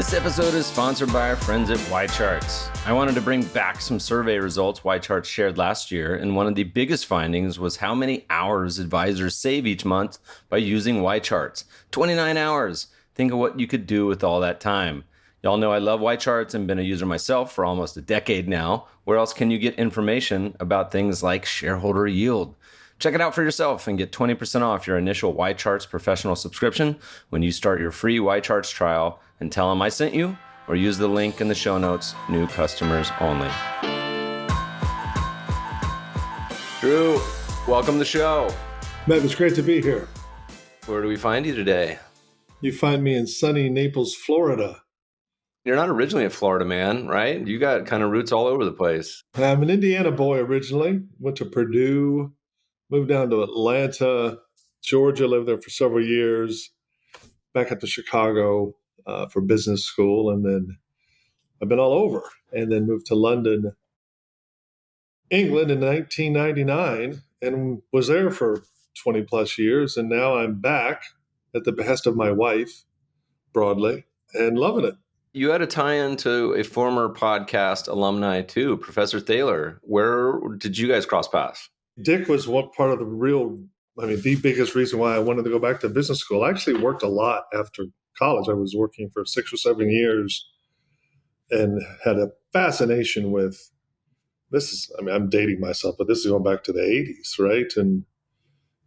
This episode is sponsored by our friends at YCharts. I wanted to bring back some survey results YCharts shared last year, and one of the biggest findings was how many hours advisors save each month by using YCharts. 29 hours. Think of what you could do with all that time. Y'all know I love YCharts and been a user myself for almost a decade now. Where else can you get information about things like shareholder yield? Check it out for yourself and get 20% off your initial YCharts professional subscription when you start your free YCharts trial and tell them I sent you, or use the link in the show notes. New customers only. Drew, welcome to the show. Matt, it's great to be here. Where do we find you today? You find me in sunny Naples, Florida. You're not originally a Florida man, right? You got kind of roots all over the place. I'm an Indiana boy originally. Went to Purdue, moved down to Atlanta, Georgia, lived there for several years, back up to Chicago for business school, and then I've been all over, and then moved to London, England in 1999, and was there for 20 plus years, and now I'm back at the behest of my wife, broadly, and loving it. You had a tie-in to a former podcast alumni too, Professor Thaler. Where did you guys cross paths? Dick was one part of the biggest reason why I wanted to go back to business school. I actually worked a lot after college. I was working for 6 or 7 years and had a fascination with I'm dating myself, but this is going back to the 80s, right? And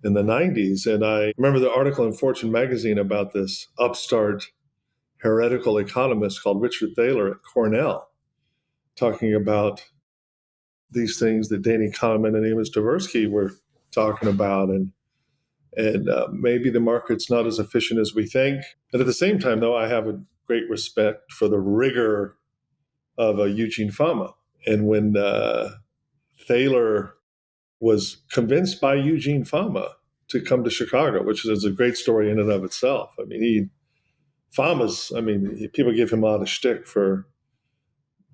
in the 90s. And I remember the article in Fortune magazine about this upstart heretical economist called Richard Thaler at Cornell, talking about these things that Danny Kahneman and Amos Tversky were talking about, and maybe the market's not as efficient as we think. But at the same time, though, I have a great respect for the rigor of Eugene Fama. And when Thaler was convinced by Eugene Fama to come to Chicago, which is a great story in and of itself. People give him a lot of shtick for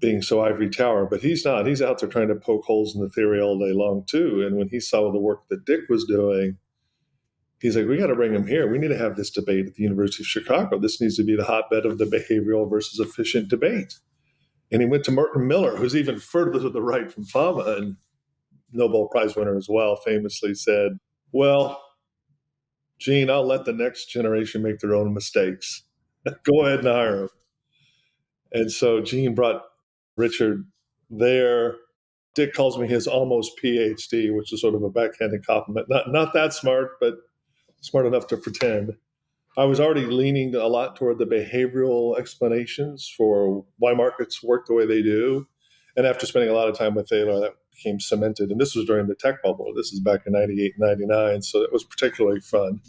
being so ivory tower, but he's not. He's out there trying to poke holes in the theory all day long too. And when he saw the work that Dick was doing, he's like, we got to bring him here. We need to have this debate at the University of Chicago. This needs to be the hotbed of the behavioral versus efficient debate. And he went to Merton Miller, who's even further to the right from Fama, and Nobel Prize winner as well, famously said, well, Gene, I'll let the next generation make their own mistakes. Go ahead and hire him. And so Gene brought Richard there. Dick calls me his almost PhD, which is sort of a backhanded compliment. Not that smart, but smart enough to pretend. I was already leaning a lot toward the behavioral explanations for why markets work the way they do. And after spending a lot of time with Thaler, that became cemented. And this was during the tech bubble. This is back in 98, 99. So it was particularly fun.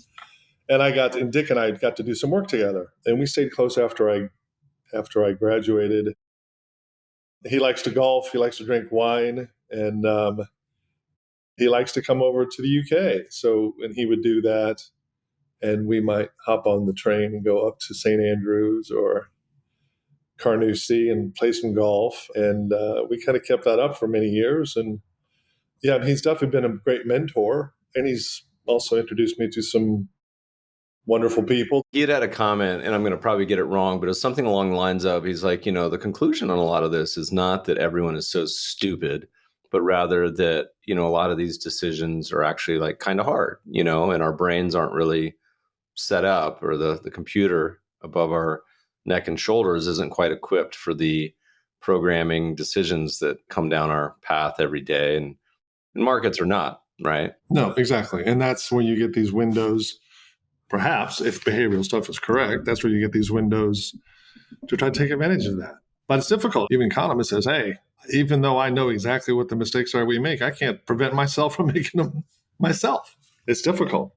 And Dick and I got to do some work together. And we stayed close after I graduated. He likes to golf. He likes to drink wine. And he likes to come over to the UK. And he would do that. And we might hop on the train and go up to St. Andrews or Carnoustie and play some golf. And we kind of kept that up for many years. And yeah, he's definitely been a great mentor. And he's also introduced me to some wonderful people. He had a comment, and I'm going to probably get it wrong, but it's something along the lines of, he's like, the conclusion on a lot of this is not that everyone is so stupid, but rather that, a lot of these decisions are actually like kind of hard, and our brains aren't really set up, or the computer above our neck and shoulders isn't quite equipped for the programming decisions that come down our path every day. And markets are not, right? No, exactly. And that's when you get these windows. Perhaps, if behavioral stuff is correct, that's where you get these windows to try to take advantage of that. But it's difficult. Even economist says, hey, even though I know exactly what the mistakes are we make, I can't prevent myself from making them myself. It's difficult.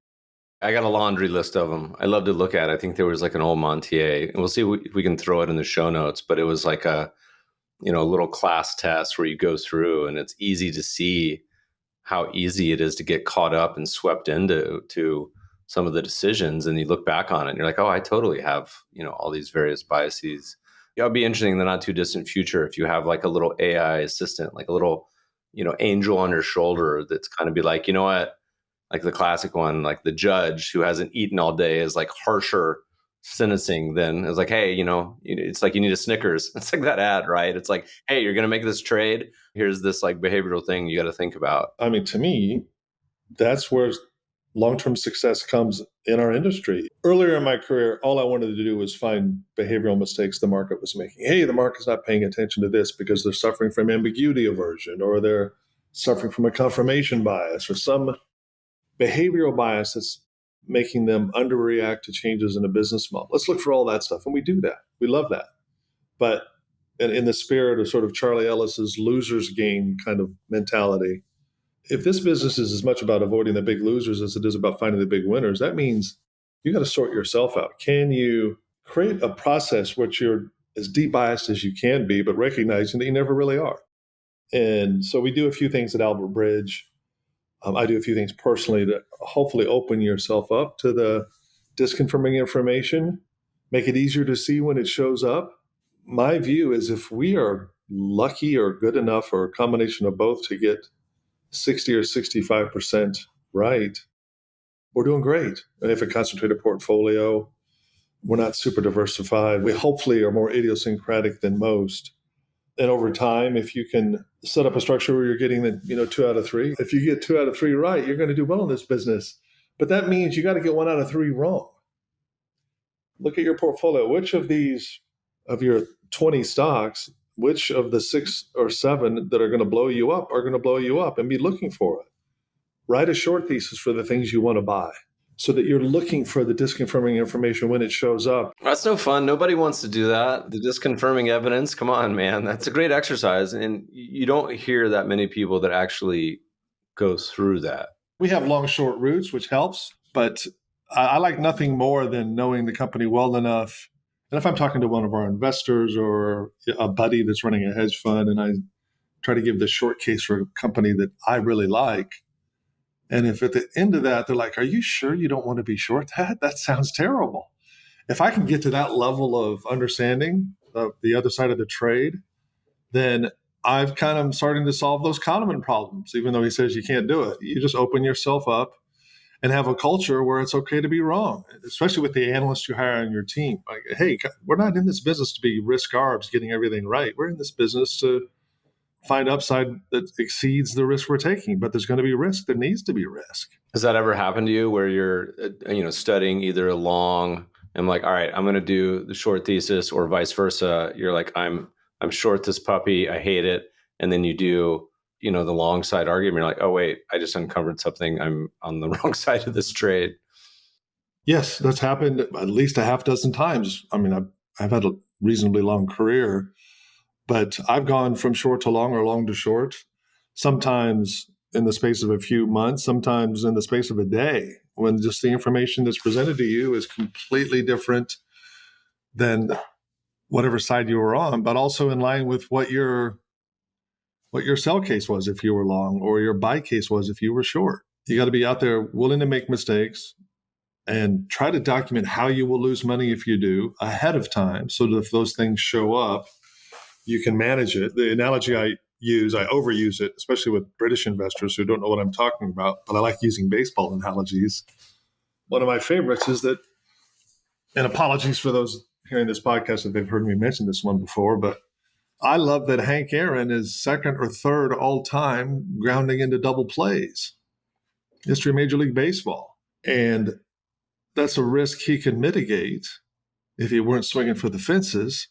I got a laundry list of them. I love to look at it. I think there was like an old Montier, and we'll see if we can throw it in the show notes, but it was like a little class test where you go through, and it's easy to see how easy it is to get caught up and swept into some of the decisions, and you look back on it and you're like, oh, I totally have, all these various biases. It'll be interesting in the not too distant future if you have like a little AI assistant, like a little, angel on your shoulder that's kind of be like, you know what, like the classic one, like the judge who hasn't eaten all day is like harsher sentencing then. It's like, hey, it's like you need a Snickers. It's like that ad, right? It's like, hey, you're going to make this trade. Here's this like behavioral thing you got to think about. I mean, to me, that's where long-term success comes in our industry. Earlier in my career, all I wanted to do was find behavioral mistakes the market was making. Hey, the market's not paying attention to this because they're suffering from ambiguity aversion, or they're suffering from a confirmation bias, or some behavioral bias that's making them underreact to changes in a business model. Let's look for all that stuff. And we do that. We love that. But in the spirit of sort of Charlie Ellis's loser's game kind of mentality, if this business is as much about avoiding the big losers as it is about finding the big winners, that means you got to sort yourself out. Can you create a process which you're as de-biased as you can be, but recognizing that you never really are? And so we do a few things at Albert Bridge. I do a few things personally to hopefully open yourself up to the disconfirming information, make it easier to see when it shows up. My view is if we are lucky or good enough, or a combination of both, to get 60 or 65% right, we're doing great. And if a concentrated portfolio, we're not super diversified. We hopefully are more idiosyncratic than most. And over time, if you can set up a structure where you're getting the 2 out of 3, if you get 2 out of 3 right, you're going to do well in this business. But that means you got to get 1 out of 3 wrong. Look at your portfolio. Which of these, of your 20 stocks, which of the 6 or 7 that are going to blow you up are going to blow you up, and be looking for it. Write a short thesis for the things you want to buy, so that you're looking for the disconfirming information when it shows up. That's no fun. Nobody wants to do that. The disconfirming evidence. Come on, man. That's a great exercise. And you don't hear that many people that actually go through that. We have long, short routes, which helps, but I like nothing more than knowing the company well enough. And if I'm talking to one of our investors or a buddy that's running a hedge fund, and I try to give the short case for a company that I really like, and if at the end of that, they're like, are you sure you don't want to be short that? That sounds terrible. If I can get to that level of understanding of the other side of the trade, then I've kind of starting to solve those Kahneman problems, even though he says you can't do it. You just open yourself up and have a culture where it's okay to be wrong, especially with the analysts you hire on your team. Like, hey, we're not in this business to be risk arbs getting everything right. We're in this business to find upside that exceeds the risk we're taking, but there's going to be risk. There needs to be risk. Has that ever happened to you where you're, studying either a long, I'm like, all right, I'm going to do the short thesis, or vice versa. You're like, I'm short this puppy. I hate it. And then you do, the long side argument. You're like, oh, wait, I just uncovered something. I'm on the wrong side of this trade. Yes, that's happened at least a half dozen times. I mean, I've had a reasonably long career, but I've gone from short to long or long to short, sometimes in the space of a few months, sometimes in the space of a day, when just the information that's presented to you is completely different than whatever side you were on, but also in line with what your sell case was if you were long, or your buy case was if you were short. You got to be out there willing to make mistakes and try to document how you will lose money if you do ahead of time, so that if those things show up, you can manage it. The analogy I use, I overuse it, especially with British investors who don't know what I'm talking about, but I like using baseball analogies. One of my favorites is that, and apologies for those hearing this podcast if they've heard me mention this one before, but I love that Hank Aaron is second or third all time grounding into double plays. History of Major League Baseball. And that's a risk he can mitigate if he weren't swinging for the fences.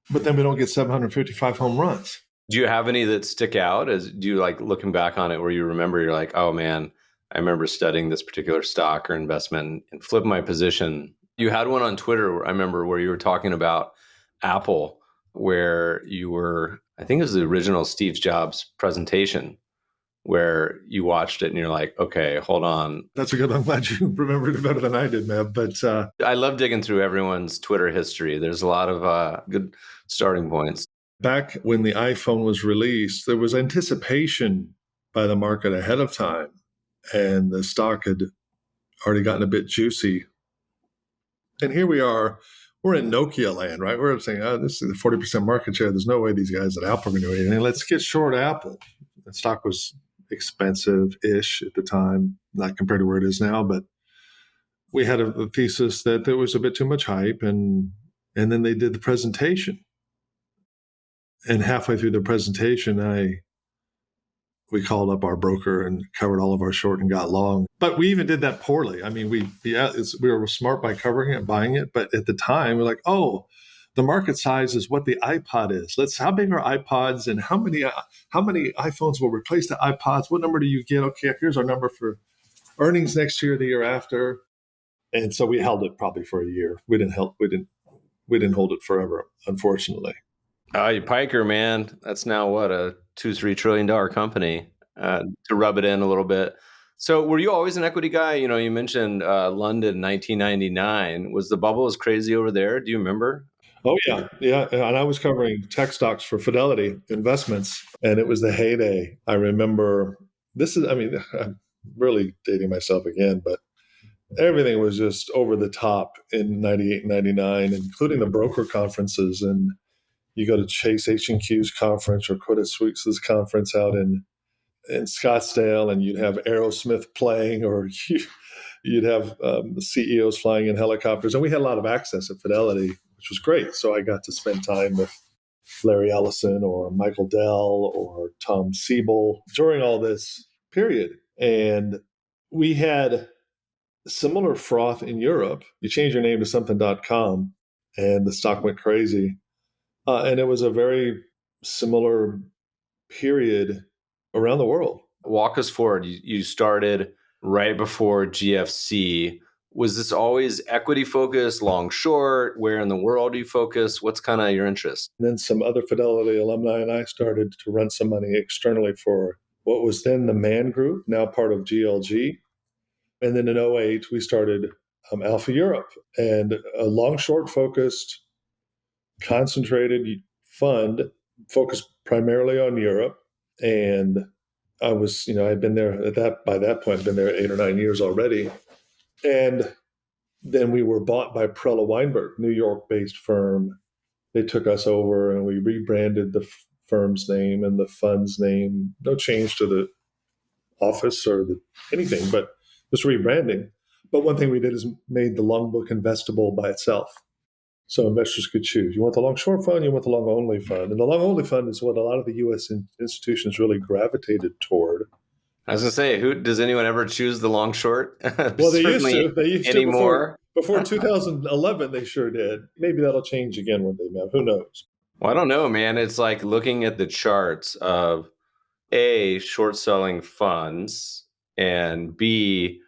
But then we don't get 755 home runs. Do you have any that stick out? Do you like looking back on it where you remember, you're like, oh man, I remember studying this particular stock or investment and flip my position? You had one on Twitter, I remember, where you were talking about Apple, where you were, I think it was the original Steve Jobs presentation, where you watched it and you're like, okay, hold on. That's a good one. I'm glad you remembered it better than I did, Meb. But I love digging through everyone's Twitter history. There's a lot of good starting points. Back when the iPhone was released, there was anticipation by the market ahead of time, and the stock had already gotten a bit juicy. And here we are. We're in Nokia land, right? We're saying, oh, this is the 40% market share. There's no way these guys at Apple are going to do anything. Let's get short Apple. The stock was expensive-ish at the time, not compared to where it is now, but we had a thesis that there was a bit too much hype, and then they did the presentation. And halfway through the presentation, we called up our broker and covered all of our short and got long. But we even did that poorly. I mean, we were smart by covering it, buying it, but at the time we're like, oh, the market size is what the iPod is. How big are iPods, and how many iPhones will replace the iPods? What number do you get? Okay, here's our number for earnings next year, the year after. And so we held it probably for a year. We didn't hold it forever, unfortunately. Oh, you piker, man. That's now what, a $2-3 trillion company, to rub it in a little bit. So were you always an equity guy? You know, you mentioned London 1999. Was the bubble as crazy over there? Do you remember? Oh yeah, yeah. And I was covering tech stocks for Fidelity Investments, and it was the heyday. I remember I'm really dating myself again, but everything was just over the top in 98, 99, including the broker conferences. And you go to Chase H&Q's conference or Credit Suisse's conference out in Scottsdale, and you'd have Aerosmith playing, or you'd have the CEOs flying in helicopters. And we had a lot of access at Fidelity, which was great. So I got to spend time with Larry Ellison or Michael Dell or Tom Siebel during all this period. And we had similar froth in Europe. You change your name to something.com and the stock went crazy. And it was a very similar period around the world. Walk us forward. You started right before GFC. Was this always equity focused, long, short? Where in the world do you focus? What's kind of your interest? And then some other Fidelity alumni and I started to run some money externally for what was then the Mann Group, now part of GLG. And then in 2008, we started Alpha Europe, and a long, short focused, concentrated fund focused primarily on Europe. And I'd been there by that point, I'd been there 8 or 9 years already. And then we were bought by Perella Weinberg, New York-based firm. They took us over and we rebranded the firm's name and the fund's name. No change to the office or anything, but just rebranding. But one thing we did is made the long book investable by itself. So investors could choose. You want the long short fund, you want the long only fund. And the long only fund is what a lot of the U.S. institutions really gravitated toward. I was going to say, does anyone ever choose the long short? Well, they used to. They used anymore. to before 2011. They sure did. Maybe that'll change again one day, man. Who knows? Well, I don't know, man. It's like looking at the charts of A, short selling funds, and B,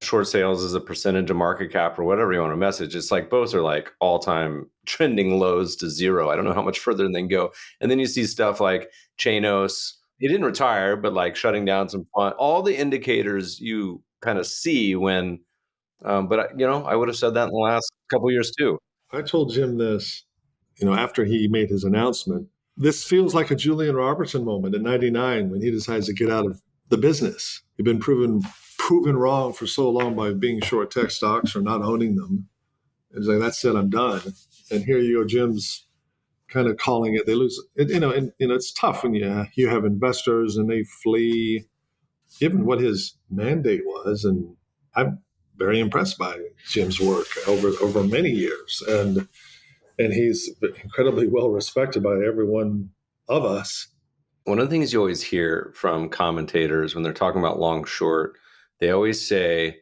short sales as a percentage of market cap or whatever you want to message. It's like both are like all-time trending lows to zero. I don't know how much further they can go. And then you see stuff like Chanos. He didn't retire, but like shutting down some fund. All the indicators you kind of see when, but I would have said that in the last couple of years too. I told Jim this, after he made his announcement. This feels like a Julian Robertson moment in '99 when he decides to get out of the business. He'd been proven wrong for so long by being short tech stocks or not owning them. And he's like, that's it, I'm done. And here you go, Jim's kind of calling it. They lose it, and it's tough when you have investors and they flee, given what his mandate was. And I'm very impressed by Jim's work over many years. And he's incredibly well respected by everyone of us. One of the things you always hear from commentators when they're talking about long short, they always say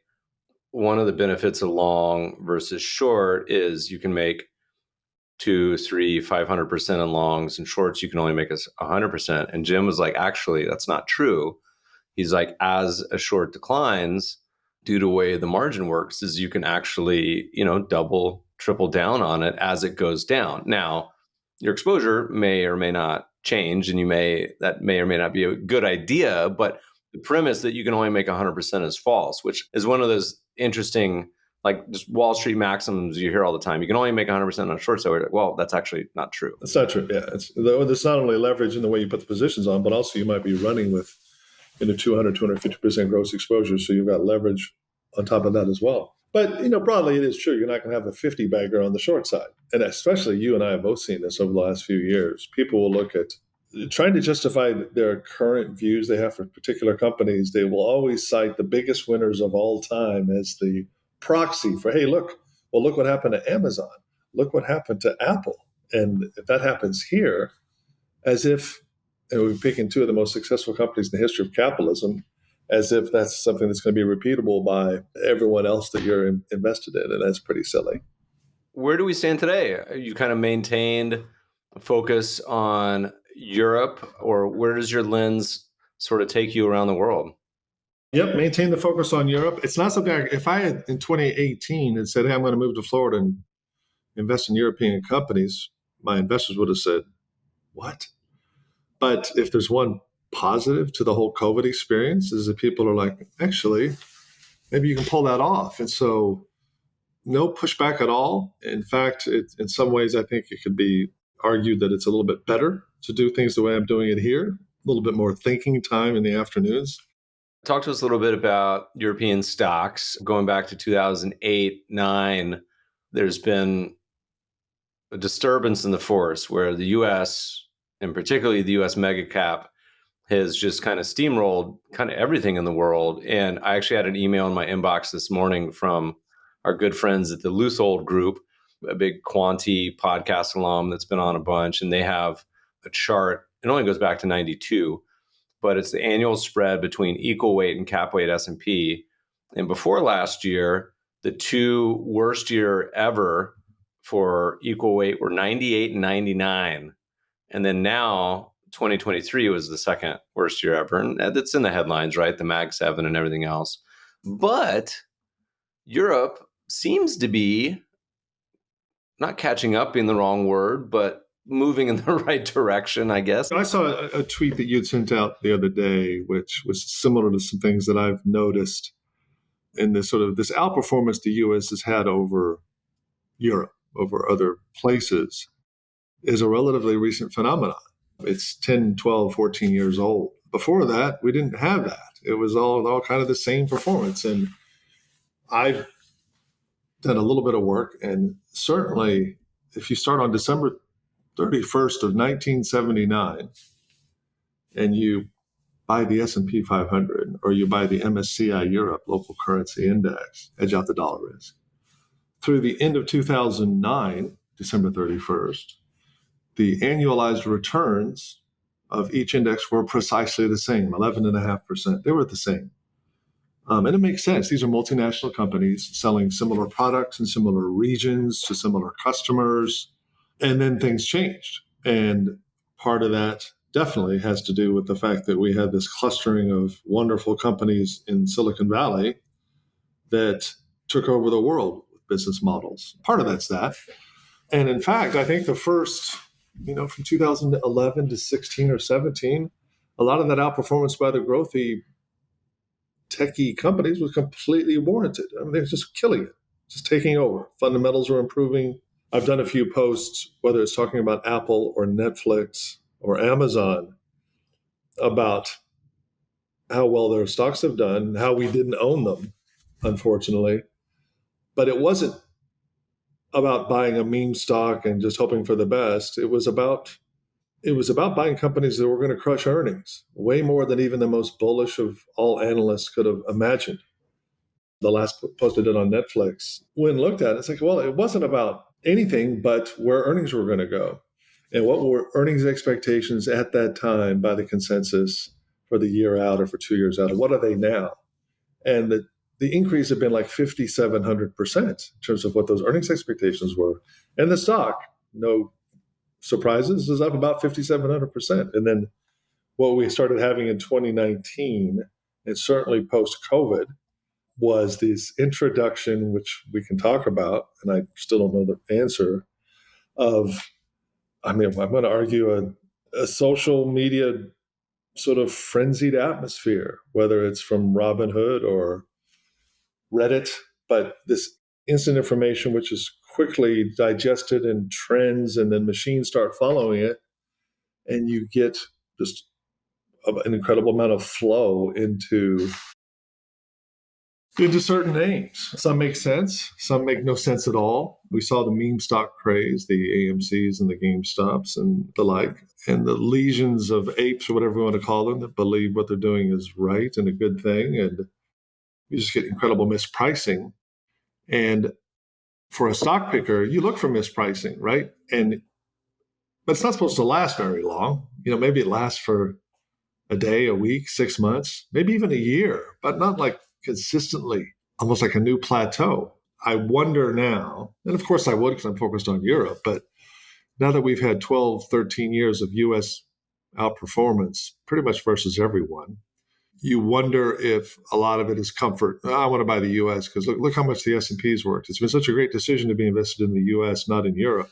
one of the benefits of long versus short is you can make 2, 3, 500% in longs, and shorts you can only make 100%. And Jim was like, actually, that's not true. He's like, as a short declines, due to the way the margin works, is you can actually, double, triple down on it as it goes down. Now, your exposure may or may not change, and that may or may not be a good idea, but the premise that you can only make 100% is false, which is one of those interesting, like just Wall Street maxims you hear all the time. You can only make 100% on short sale. Well, that's actually not true. That's not true. Yeah, there's not only leverage in the way you put the positions on, but also you might be running with 200, 250% gross exposure. So you've got leverage on top of that as well. But, broadly, it is true. You're not going to have a 50 bagger on the short side. And especially you and I have both seen this over the last few years. People will look at trying to justify their current views they have for particular companies. They will always cite the biggest winners of all time as the proxy for, hey, look what happened to Amazon. Look what happened to Apple. And if that happens here, as if, and we're picking two of the most successful companies in the history of capitalism, as if that's something that's going to be repeatable by everyone else that you're invested in. And that's pretty silly. Where do we stand today? You kind of maintained a focus on Europe, or where does your lens sort of take you around the world? Yep, maintain the focus on Europe. It's not something if I had in 2018 had said, hey, I'm going to move to Florida and invest in European companies, my investors would have said, what? But if there's one positive to the whole COVID experience is that people are like, actually, maybe you can pull that off. And so no pushback at all. In fact, in some ways, I think it could be argued that it's a little bit better to do things the way I'm doing it here, a little bit more thinking time in the afternoons. Talk to us a little bit about European stocks. Going back to 2008-9, there's been a disturbance in the force where the U.S., and particularly the U.S. mega cap, has just kind of steamrolled kind of everything in the world. And I actually had an email in my inbox this morning from our good friends at the Loosehold Group, a big Quanti podcast alum that's been on a bunch, and they have a chart. It only goes back to 92, but it's the annual spread between equal weight and cap weight S&P. And before last year, the two worst year ever for equal weight were 98 and 99. And then now 2023 was the second worst year ever. And that's in the headlines, right? The Mag 7 and everything else. But Europe seems to be not catching up, being the wrong word, but moving in the right direction, I guess. I saw a tweet that you'd sent out the other day, which was similar to some things that I've noticed in this sort of this outperformance the U.S. has had over Europe, over other places, is a relatively recent phenomenon. It's 10, 12, 14 years old. Before that, we didn't have that. It was all kind of the same performance. And I've done a little bit of work, and certainly if you start on December 31st of 1979 and you buy the S&P 500 or you buy the MSCI Europe local currency index, hedge out the dollar risk, through the end of 2009, December 31st, the annualized returns of each index were precisely the same, 11.5%. They were the same. And it makes sense. These are multinational companies selling similar products in similar regions to similar customers. And then things changed. And part of that definitely has to do with the fact that we had this clustering of wonderful companies in Silicon Valley that took over the world with business models. Part of that's that. And in fact, I think the first, from 2011 to 16 or 17, a lot of that outperformance by the growthy techie companies was completely warranted. I mean, they're just killing it, just taking over. Fundamentals are improving. I've done a few posts, whether it's talking about Apple or Netflix or Amazon, about how well their stocks have done, how we didn't own them, unfortunately. But it wasn't about buying a meme stock and just hoping for the best. It was about buying companies that were going to crush earnings, way more than even the most bullish of all analysts could have imagined. The last post I did on Netflix, when looked at, it's like, well, it wasn't about anything but where earnings were going to go. And what were earnings expectations at that time by the consensus for the year out or for 2 years out? And what are they now? And the increase had been like 5,700% in terms of what those earnings expectations were. And the stock, no surprises, is up about 5,700%. And then what we started having in 2019, and certainly post-COVID, was this introduction, which we can talk about, and I still don't know the answer, I'm going to argue a social media sort of frenzied atmosphere, whether it's from Robinhood or Reddit, but this instant information, which is quickly digested in trends, and then machines start following it, and you get just an incredible amount of flow into certain names. Some make sense, some make no sense at all. We saw the meme stock craze, the AMCs and the GameStops and the like, and the legions of apes, or whatever we want to call them, that believe what they're doing is right and a good thing. And you just get incredible mispricing. And for a stock picker, you look for mispricing, right? But it's not supposed to last very long. Maybe it lasts for a day, a week, 6 months, maybe even a year, but not like consistently, almost like a new plateau. I wonder now, and of course I would because I'm focused on Europe, but now that we've had 12, 13 years of US outperformance pretty much versus everyone, you wonder if a lot of it is comfort. I want to buy the US because look how much the S&P's worked. It's been such a great decision to be invested in the US, not in Europe.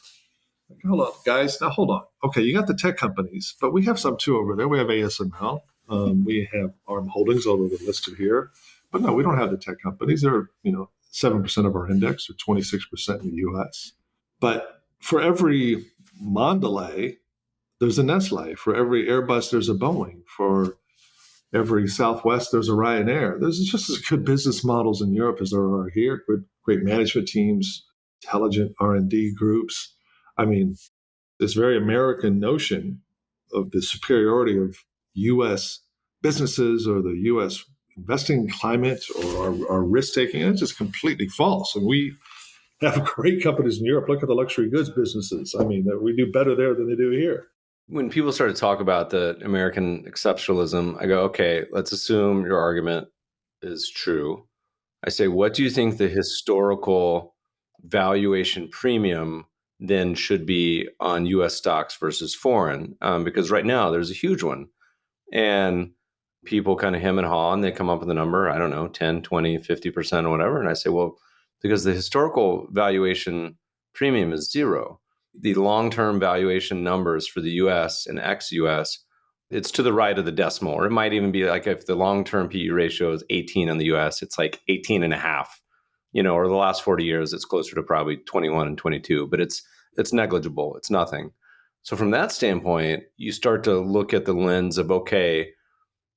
Hold on, guys. Now, hold on. Okay, you got the tech companies, but we have some too over there. We have ASML. We have ARM Holdings, although they're listed here. But no, we don't have the tech companies. They're, 7% of our index or 26% in the US. But for every Mondelez, there's a Nestle. For every Airbus, there's a Boeing. For every Southwest, there's a Ryanair. There's just as good business models in Europe as there are here. Great management teams, intelligent R&D groups. I mean, this very American notion of the superiority of U.S. businesses or the U.S. investing climate or our risk taking, it's just completely false. And we have great companies in Europe. Look at the luxury goods businesses. I mean, we do better there than they do here. When people start to talk about the American exceptionalism, I go, okay, let's assume your argument is true. I say, what do you think the historical valuation premium then should be on US stocks versus foreign? Because right now there's a huge one. And people kind of hem and haw and they come up with a number, I don't know, 10, 20, 50% or whatever. And I say, well, because the historical valuation premium is zero. The long-term valuation numbers for the US and ex-US, it's to the right of the decimal. Or it might even be like if the long-term PE ratio is 18 in the US, it's like 18 and a half, or the last 40 years, it's closer to probably 21 and 22, but it's negligible. It's nothing. So from that standpoint, you start to look at the lens of, okay,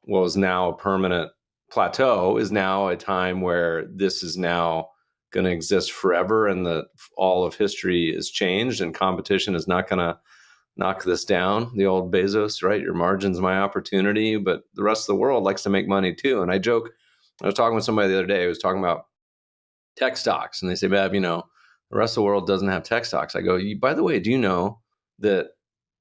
well, is now a permanent plateau, is now a time where this is now going to exist forever and all of history is changed and competition is not going to knock this down. The old Bezos, right? Your margin's my opportunity, but the rest of the world likes to make money too. And I joke, I was talking with somebody the other day who was talking about tech stocks and they say, Bab, the rest of the world doesn't have tech stocks. I go, by the way, do you know that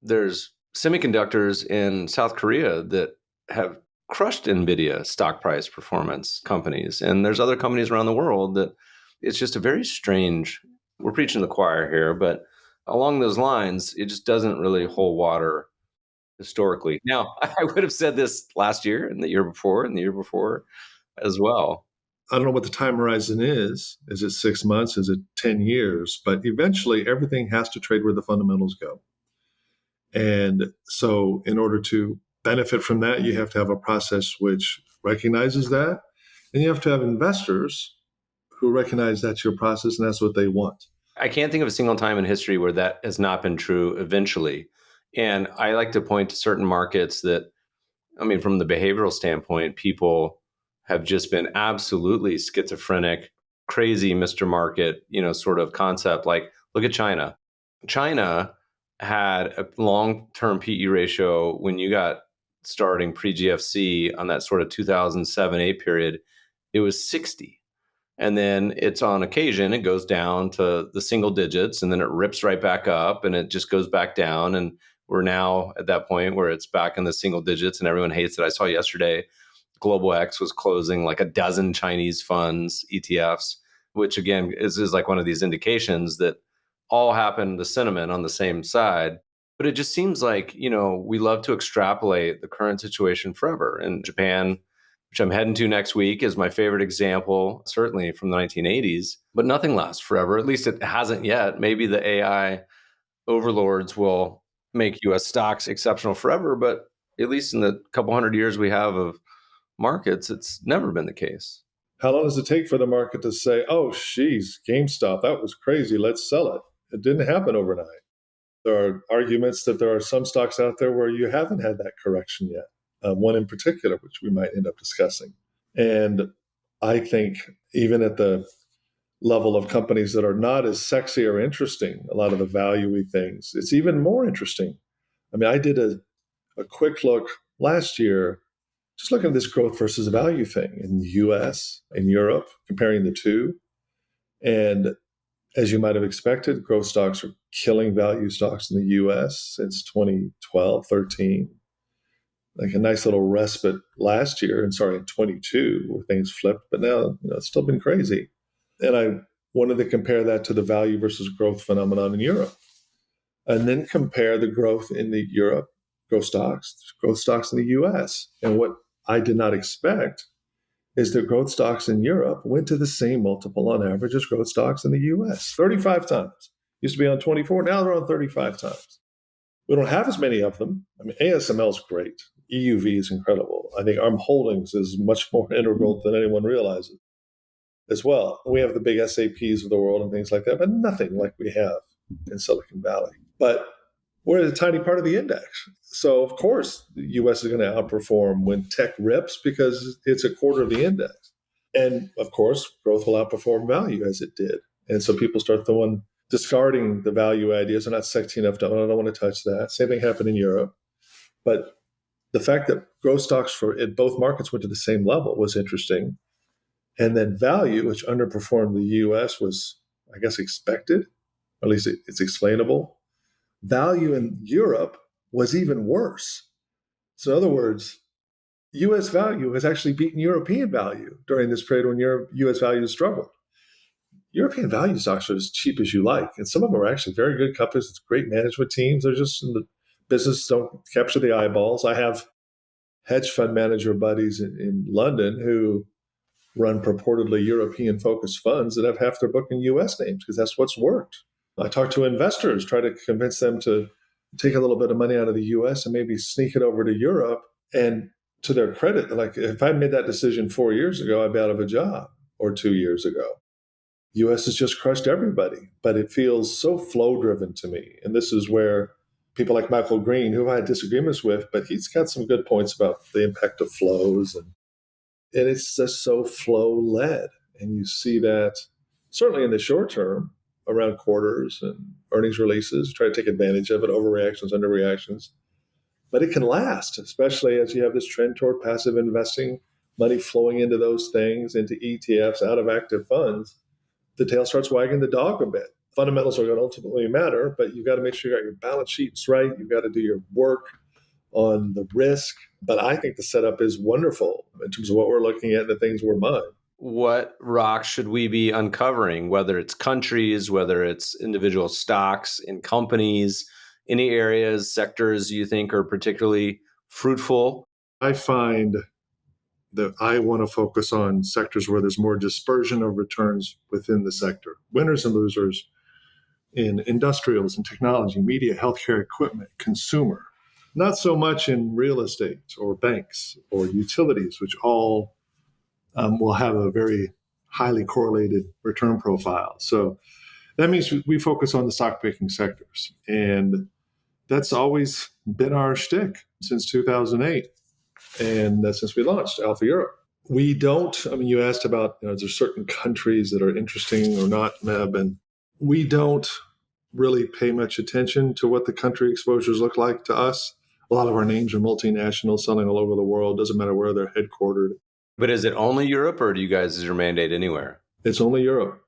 there's semiconductors in South Korea that have crushed NVIDIA stock price performance companies? And there's other companies around the world that it's just a very strange, we're preaching to the choir here, but along those lines, it just doesn't really hold water historically. Now, I would have said this last year and the year before and the year before as well. I don't know what the time horizon is. Is it 6 months? Is it 10 years? But eventually, everything has to trade where the fundamentals go. And so, in order to benefit from that, you have to have a process which recognizes that. And you have to have investors who recognize that's your process and that's what they want. I can't think of a single time in history where that has not been true eventually. And I like to point to certain markets that, from the behavioral standpoint, people have just been absolutely schizophrenic, crazy Mr. Market, sort of concept. Like, look at China. China had a long-term PE ratio when you got starting pre-GFC on that sort of 2007-8 period, it was 60. And then it's on occasion, it goes down to the single digits and then it rips right back up and it just goes back down. And we're now at that point where it's back in the single digits and everyone hates it. I saw yesterday, Global X was closing like a dozen Chinese funds, ETFs, which again is like one of these indications that all happened, the sentiment on the same side. But it just seems like, we love to extrapolate the current situation forever. And Japan, which I'm heading to next week, is my favorite example, certainly from the 1980s. But nothing lasts forever. At least it hasn't yet. Maybe the AI overlords will make US stocks exceptional forever. But at least in the couple hundred years we have of markets, it's never been the case. How long does it take for the market to say, oh, geez, GameStop, that was crazy, let's sell it? It didn't happen overnight. There are arguments that there are some stocks out there where you haven't had that correction yet. One in particular, which we might end up discussing. And I think even at the level of companies that are not as sexy or interesting, a lot of the value-y things, it's even more interesting. I did a quick look last year, just looking at this growth versus value thing in the US, in Europe, comparing the two. And as you might have expected, growth stocks are killing value stocks in the US since 2012, 13. Like a nice little respite last year, and sorry, in 22, where things flipped, but now it's still been crazy. And I wanted to compare that to the value versus growth phenomenon in Europe, and then compare the growth in the Europe growth stocks in the US. And what I did not expect is that growth stocks in Europe went to the same multiple on average as growth stocks in the US, 35 times. Used to be on 24, now they're on 35 times. We don't have as many of them. I mean, ASML is great. EUV is incredible. I think ARM Holdings is much more integral than anyone realizes as well. We have the big SAPs of the world and things like that, but nothing like we have in Silicon Valley. But we're a tiny part of the index. So, of course, the US is going to outperform when tech rips because it's a quarter of the index. And, of course, growth will outperform value as it did. And so people start discarding the value ideas. They're not sexy enough to, I don't want to touch that. Same thing happened in Europe. But the fact that growth stocks in both markets went to the same level was interesting. And then value, which underperformed the US, was, I guess, expected. Or at least it's explainable. Value in Europe was even worse. So in other words, US value has actually beaten European value during this period when US value struggled. European value stocks are as cheap as you like. And some of them are actually very good companies with great management teams. They're just in the business, don't capture the eyeballs. I have hedge fund manager buddies in London who run purportedly European-focused funds that have half their book in US names because that's what's worked. I talk to investors, try to convince them to take a little bit of money out of the US and maybe sneak it over to Europe. And to their credit, like if I made that decision 4 years ago, I'd be out of a job, or 2 years ago. US has just crushed everybody, but it feels so flow driven to me. And this is where people like Michael Green, who I had disagreements with, but he's got some good points about the impact of flows. And it's just so flow led. And you see that certainly in the short term around quarters and earnings releases, try to take advantage of it, overreactions, underreactions. But it can last, especially as you have this trend toward passive investing, money flowing into those things, into ETFs, out of active funds. The tail starts wagging the dog a bit. Fundamentals are going to ultimately matter, but you've got to make sure you got your balance sheets right. You've got to do your work on the risk. But I think the setup is wonderful in terms of what we're looking at and the things we're buying. What rocks should we be uncovering, whether it's countries, whether it's individual stocks in companies, any areas, sectors you think are particularly fruitful? I find that I want to focus on sectors where there's more dispersion of returns within the sector. Winners and losers in industrials and technology, media, healthcare, equipment, consumer. Not so much in real estate or banks or utilities, which all will have a very highly correlated return profile. So that means we focus on the stock picking sectors. And that's always been our shtick since 2008. And since we launched Alpha Europe. We don't, I mean, you asked about, is there certain countries that are interesting or not, Meb? And we don't really pay much attention to what the country exposures look like to us. A lot of our names are multinational, selling all over the world. Doesn't matter where they're headquartered. But is it only Europe, or do you guys, is your mandate anywhere? It's only Europe.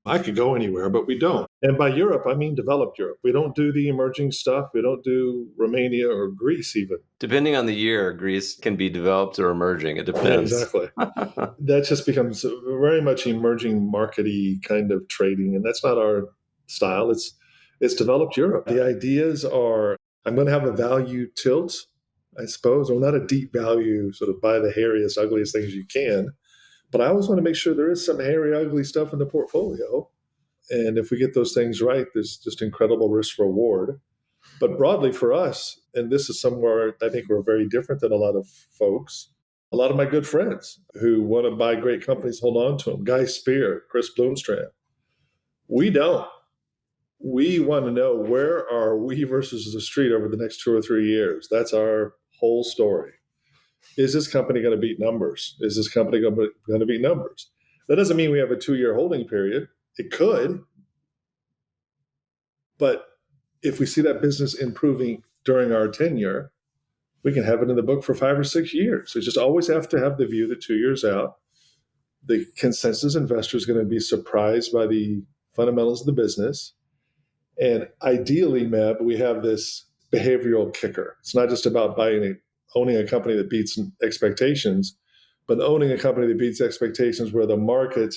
I could go anywhere, but we don't. And by Europe, I mean developed Europe. We don't do the emerging stuff. We don't do Romania or Greece even. Depending on the year, Greece can be developed or emerging. It depends. Yeah, exactly. That just becomes very much emerging market-y kind of trading, and that's not our style. It's developed Europe. The ideas are, I'm going to have a value tilt, I suppose, or not a deep value, sort of buy the hairiest, ugliest things you can. But I always want to make sure there is some hairy, ugly stuff in the portfolio. And if we get those things right, there's just incredible risk reward. But broadly for us, and this is somewhere I think we're very different than a lot of folks, a lot of my good friends who want to buy great companies, hold on to them. Guy Spear, Chris Bloomstrand. We don't. We want to know, where are we versus the street over the next 2 or 3 years? That's our whole story. Is this company going to beat numbers? Is this company going to beat numbers? That doesn't mean we have a 2-year holding period. It could. But if we see that business improving during our tenure, we can have it in the book for 5 or 6 years. We just always have to have the view that 2 years out, The consensus investor is going to be surprised by the fundamentals of the business. And ideally, Meb, we have this behavioral kicker. It's not just about owning a company that beats expectations, but owning a company that beats expectations where the market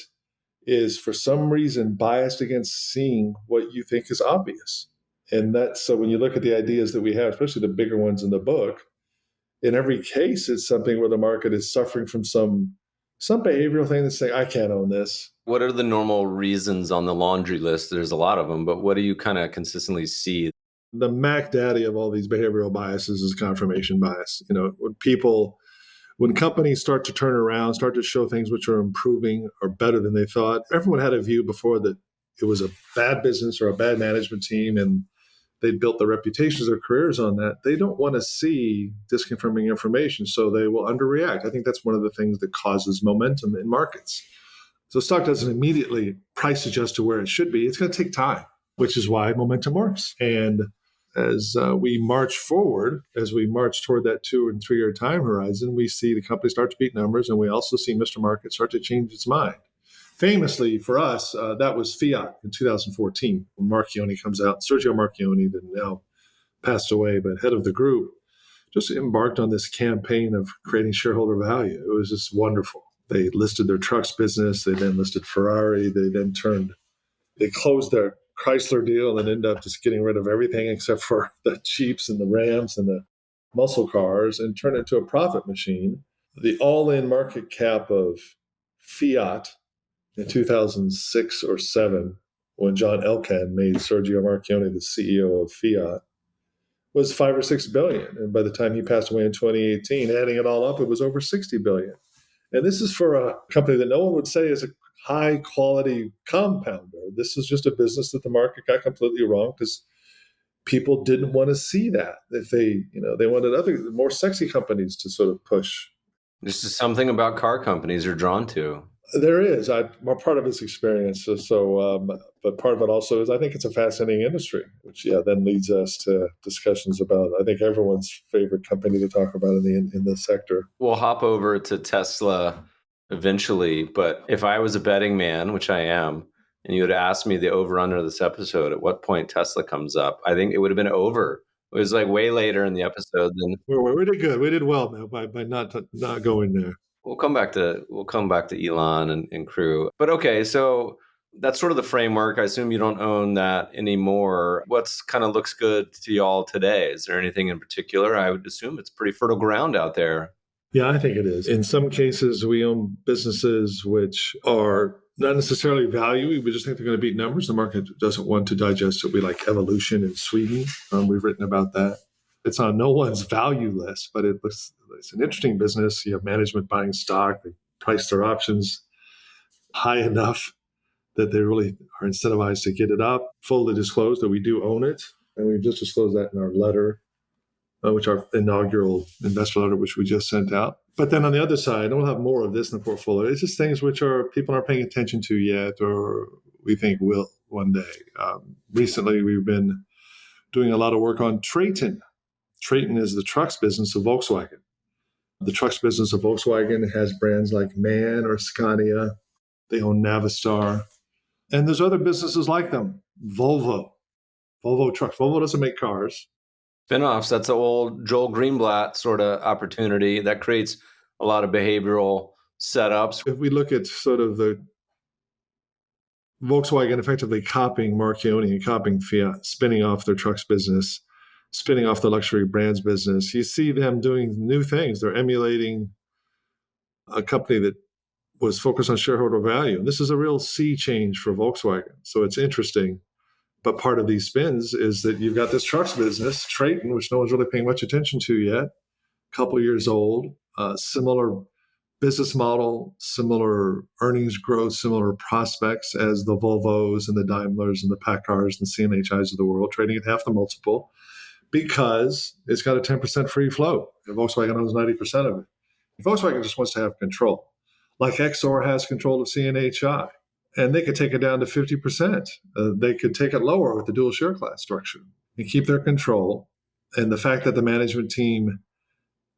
is for some reason biased against seeing what you think is obvious. And that's so when you look at the ideas that we have, especially the bigger ones in the book, in every case, it's something where the market is suffering from some behavioral thing that's saying, I can't own this. What are the normal reasons on the laundry list? There's a lot of them, but what do you kind of consistently see? The Mac Daddy of all these behavioral biases is confirmation bias. When companies start to turn around, start to show things which are improving or better than they thought, everyone had a view before that it was a bad business or a bad management team, and they'd built their reputations, their careers on that. They don't want to see disconfirming information, so they will underreact. I think that's one of the things that causes momentum in markets. So stock doesn't immediately price adjust to where it should be. It's going to take time, which is why momentum works. And as we march forward, as we march toward that 2 and 3 year time horizon, we see the company start to beat numbers, and we also see Mr. Market start to change its mind. Famously for us, that was Fiat in 2014 when Marchioni comes out. Sergio Marchioni, that now passed away, but head of the group, just embarked on this campaign of creating shareholder value. It was just wonderful. They listed their trucks business. They then listed Ferrari. They closed their Chrysler deal and ended up just getting rid of everything except for the Jeeps and the Rams and the muscle cars and turned it into a profit machine. The all-in market cap of Fiat in 2006 or 7, when John Elkann made Sergio Marchioni the CEO of Fiat, was 5 or 6 billion. And by the time he passed away in 2018, adding it all up, it was over 60 billion. And this is for a company that no one would say is a high quality compounder. This is just a business that the market got completely wrong because people didn't want to see that. If they wanted other more sexy companies to sort of push. This is something about car companies you're drawn to. There is. Part of it's experience. But part of it also is I think it's a fascinating industry, which then leads us to discussions about I think everyone's favorite company to talk about in the sector. We'll hop over to Tesla eventually, but if I was a betting man, which I am, and you had asked me the over/under of this episode, at what point Tesla comes up, I think it would have been over. It was like way later in the episode than we did good. We did well now by not going there. We'll come back to Elon and crew. But okay, so that's sort of the framework. I assume you don't own that anymore. What's kind of looks good to y'all today? Is there anything in particular? I would assume it's pretty fertile ground out there. Yeah, I think it is. In some cases, we own businesses which are not necessarily value. We just think they're going to beat numbers. The market doesn't want to digest it. We like Evolution in Sweden. We've written about that. It's on no one's value list, but it's an interesting business. You have management buying stock. They price their options high enough that they really are incentivized to get it up. Fully disclosed that we do own it, and we've just disclosed that in our letter, which our inaugural investor letter, which we just sent out. But then on the other side, and we'll have more of this in the portfolio, it's just things which people aren't paying attention to yet, or we think will one day. Recently, we've been doing a lot of work on Traton. Traton is the trucks business of Volkswagen. The trucks business of Volkswagen has brands like MAN or Scania. They own Navistar. And there's other businesses like them. Volvo trucks. Volvo doesn't make cars. Spinoffs, that's an old Joel Greenblatt sort of opportunity that creates a lot of behavioral setups. If we look at sort of the Volkswagen effectively copying Marchioni and copying Fiat, spinning off their trucks business, spinning off the luxury brands business, you see them doing new things. They're emulating a company that was focused on shareholder value. And this is a real sea change for Volkswagen. So it's interesting. But part of these spins is that you've got this trucks business, Traton, which no one's really paying much attention to yet, a couple of years old, similar business model, similar earnings growth, similar prospects as the Volvos and the Daimlers and the Packards and the CNHIs of the world, trading at half the multiple because it's got a 10% free float. And Volkswagen owns 90% of it. Volkswagen just wants to have control. Like Exor has control of CNHI. And they could take it down to 50%. They could take it lower with the dual share class structure and keep their control. And the fact that the management team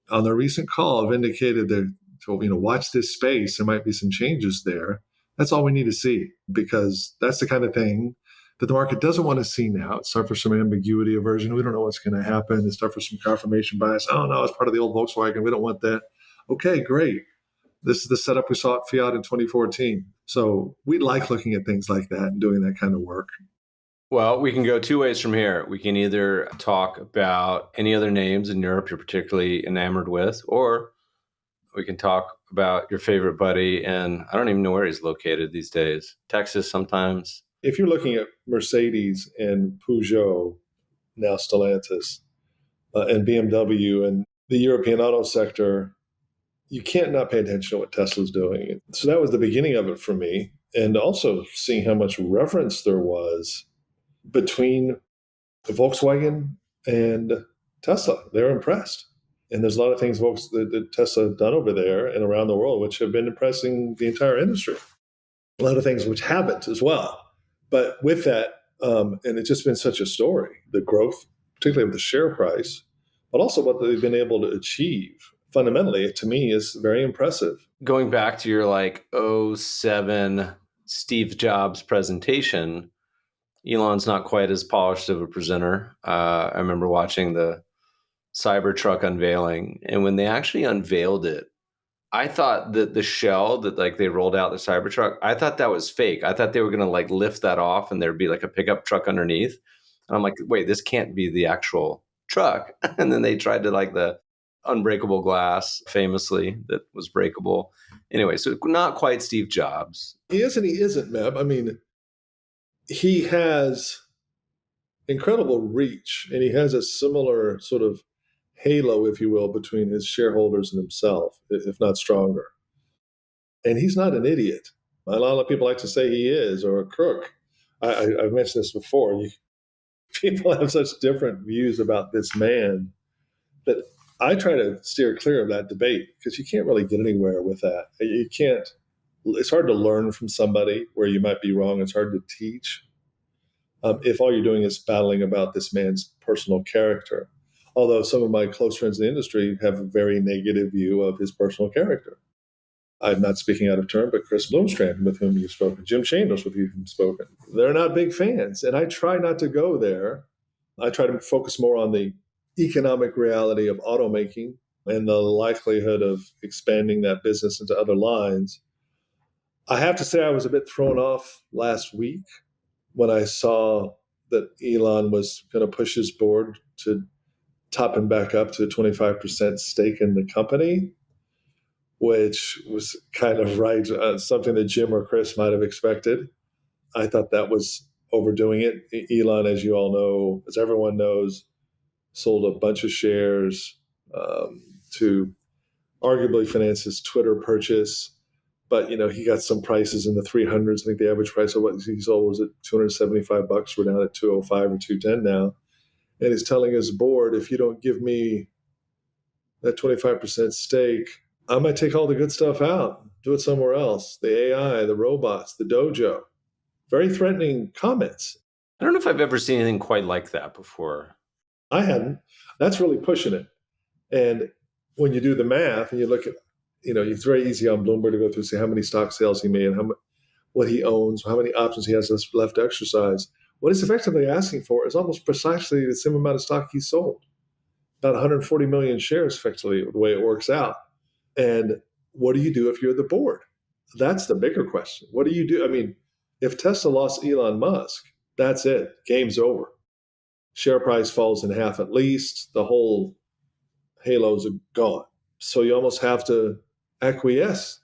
on their recent call have indicated that So, watch this space. There might be some changes there. That's all we need to see, because that's the kind of thing that the market doesn't want to see now. It suffers from ambiguity aversion. We don't know what's going to happen. It suffers from confirmation bias. Oh, no, it's part of the old Volkswagen. We don't want that. Okay, great. This is the setup we saw at Fiat in 2014. So we like looking at things like that and doing that kind of work. Well, we can go two ways from here. We can either talk about any other names in Europe you're particularly enamored with, or we can talk about your favorite buddy. And I don't even know where he's located these days. Texas sometimes. If you're looking at Mercedes and Peugeot, now Stellantis, and BMW and the European auto sector, you can't not pay attention to what Tesla's doing. So that was the beginning of it for me. And also seeing how much reverence there was between Volkswagen and Tesla. They're impressed. And there's a lot of things that Tesla have done over there and around the world which have been impressing the entire industry. A lot of things which haven't as well. But with that, and it's just been such a story, the growth, particularly with the share price, but also what they've been able to achieve. Fundamentally, to me, is very impressive. Going back to your '07 Steve Jobs presentation, Elon's not quite as polished of a presenter. I remember watching the Cybertruck unveiling, and when they actually unveiled it, I thought that the shell that they rolled out the Cybertruck, I thought that was fake. I thought they were going to lift that off and there'd be a pickup truck underneath. And I'm like, wait, this can't be the actual truck. And then they tried to the unbreakable glass, famously, that was breakable. Anyway, so not quite Steve Jobs. He is and he isn't, Meb. I mean, he has incredible reach, and he has a similar sort of halo, if you will, between his shareholders and himself, if not stronger. And he's not an idiot. A lot of people like to say he is, or a crook. I've mentioned this before. People have such different views about this man that I try to steer clear of that debate, because you can't really get anywhere with that. You can't. It's hard to learn from somebody where you might be wrong. It's hard to teach if all you're doing is battling about this man's personal character. Although some of my close friends in the industry have a very negative view of his personal character. I'm not speaking out of turn, but Chris Bloomstrand, with whom you've spoken, Jim Chambers, with whom you've spoken, they're not big fans. And I try not to go there. I try to focus more on the economic reality of automaking and the likelihood of expanding that business into other lines. I have to say I was a bit thrown off last week when I saw that Elon was going to push his board to top him back up to a 25% stake in the company, which was kind of right, something that Jim or Chris might have expected. I thought that was overdoing it. Elon, as you all know, as everyone knows, sold a bunch of shares to arguably finance his Twitter purchase. But, he got some prices in the 300s. I think the average price of what he sold was at $275. We're down at 205 or 210 now. And he's telling his board, if you don't give me that 25% stake, I might take all the good stuff out, do it somewhere else. The AI, the robots, the dojo. Very threatening comments. I don't know if I've ever seen anything quite like that before. I hadn't. That's really pushing it. And when you do the math and you look at, it's very easy on Bloomberg to go through and say how many stock sales he made, what he owns, how many options he has left to exercise. What he's effectively asking for is almost precisely the same amount of stock he sold. About 140 million shares, effectively, the way it works out. And what do you do if you're the board? That's the bigger question. What do you do? I mean, if Tesla lost Elon Musk, that's it. Game's over. Share price falls in half at least. The whole halos are gone. So you almost have to acquiesce.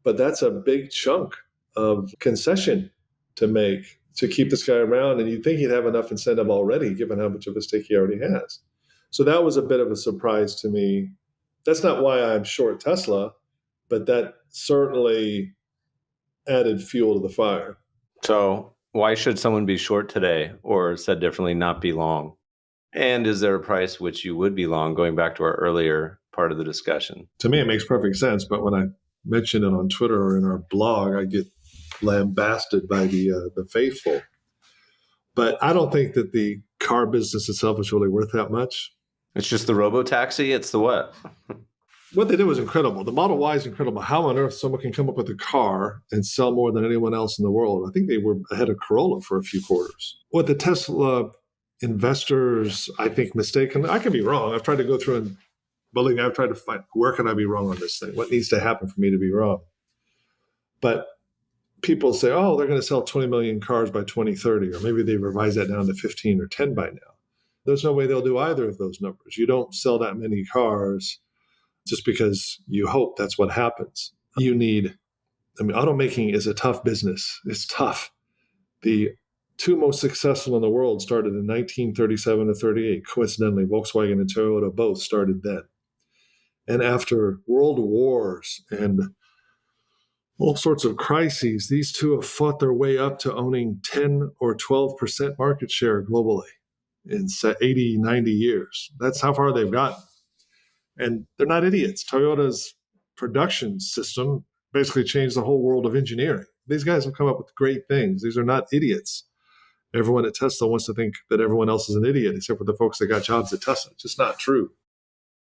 But that's a big chunk of concession to make to keep this guy around. And you'd think he'd have enough incentive already, given how much of a stake he already has. So that was a bit of a surprise to me. That's not why I'm short Tesla, but that certainly added fuel to the fire. So why should someone be short today, or said differently, not be long? And is there a price which you would be long, going back to our earlier part of the discussion? To me, it makes perfect sense. But when I mention it on Twitter or in our blog, I get lambasted by the faithful. But I don't think that the car business itself is really worth that much. It's just the robo-taxi? It's the what? what they did was incredible. The Model Y is incredible. How on earth someone can come up with a car and sell more than anyone else in the world? I think they were ahead of Corolla for a few quarters. What the Tesla investors, I think, mistaken. I could be wrong. I've tried to go through and believe me, I've tried to find where can I be wrong on this thing? What needs to happen for me to be wrong? But people say, oh, they're going to sell 20 million cars by 2030, or maybe they revise that down to 15 or 10 by now. There's no way they'll do either of those numbers. You don't sell that many cars just because you hope that's what happens. You need, automaking is a tough business. It's tough. The two most successful in the world started in 1937 to 38. Coincidentally, Volkswagen and Toyota both started then. And after world wars and all sorts of crises, these two have fought their way up to owning 10 or 12% market share globally in 80, 90 years. That's how far they've gotten. And they're not idiots. Toyota's production system basically changed the whole world of engineering. These guys have come up with great things. These are not idiots. Everyone at Tesla wants to think that everyone else is an idiot, except for the folks that got jobs at Tesla. It's just not true.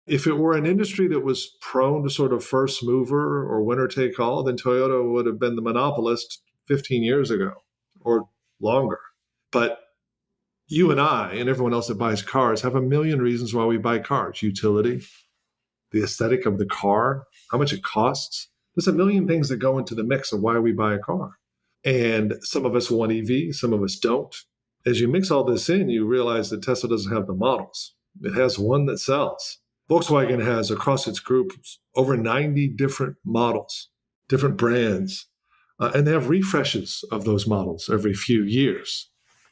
If it were an industry that was prone to sort of first mover or winner take all, then Toyota would have been the monopolist 15 years ago or longer. But you and I and everyone else that buys cars have a million reasons why we buy cars. Utility, the aesthetic of the car, how much it costs. There's a million things that go into the mix of why we buy a car. And some of us want EV, some of us don't. As you mix all this in, you realize that Tesla doesn't have the models. It has one that sells. Volkswagen has across its groups over 90 different models, different brands, and they have refreshes of those models every few years